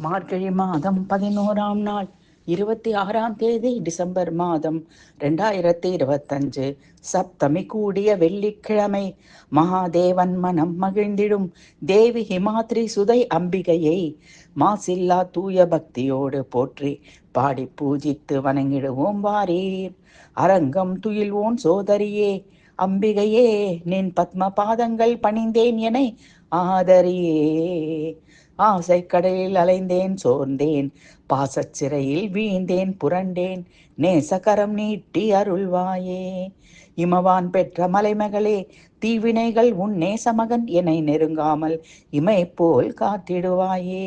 மார்கழி மாதம் 11ஆம் நாள் 26ஆம் தேதி டிசம்பர் மாதம் 2025 சப்தமி கூடிய வெள்ளிக்கிழமை. மகாதேவன் மனம் மகிழ்ந்திடும் தேவி ஹிமாத்ரி சுதை அம்பிகையை மாசில்லா தூய பக்தியோடு போற்றி பாடி பூஜித்து வணங்கிடுவோம் வாரீர். அரங்கம் துயில்வோன் சோதரியே அம்பிகையே, நின் பத்ம பாதங்கள் பணிந்தேன் என ஆதரியே. ஆசை கடலில் அலைந்தேன் சோர்ந்தேன், பாசச் சிறையில் வீழ்ந்தேன் புரண்டேன், நேசகரம் நீட்டி அருள்வாயே. இமவான் பெற்ற மலைமகளே, தீவினைகள் உன் நேசமகன் என்னை நெருங்காமல் இமை போல் காத்திடுவாயே.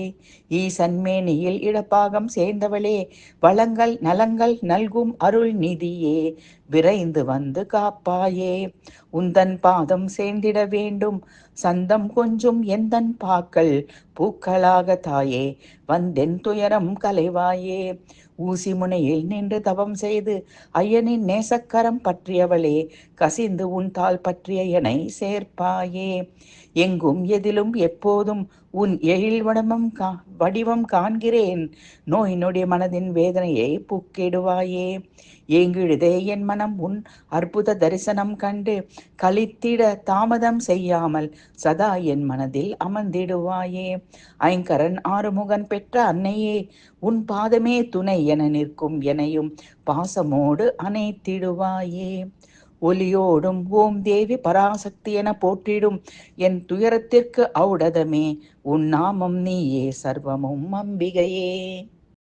ஈசன் மேனியில் இடப்பாகம் சேர்ந்தவளே, வளங்கள் நலங்கள் நல்கும் அருள் நிதியே, விரைந்து வந்து காப்பாயே. உந்தன் பாதம் சேர்ந்திட வேண்டும் சந்தம் கொஞ்சம் எந்தன் பாக்கள் பூக்களாக தாயே, வந்தென் துயரம் கலைவாயே. ஊசி முனையில் நின்று தவம் செய்து ஐயனின் நேசக்கரம் பற்றியவளே, கசிந்து உன் தாள் பற்றிய எனை சேர்ப்பாயே. எங்கும் எதிலும் எப்போதும் உன் எழில் வடிவம் காண்கிறேன், நோய் நொடி மனதின் வேதனையை புக்கிடுவாயே. ஏங்கிழுதே என் மனம் உன் அற்புத தரிசனம் கண்டு களித்திட தாமதம் செய்யாமல் சதா என் மனதில் அமர்ந்திடுவாயே. ஐங்கரன் ஆறுமுகன் பெற்ற அன்னையே, உன் பாதமே துணை என நிற்கும் எனையும் பாசமோடு அணைத்திடுவாயே. ஒலியோடும் ஓம் தேவி பராசக்தி என போற்றிடும் என் துயரத்திற்கு ஔடதமே, உன் நாமம் நீயே சர்வமும் அம்பிகையே.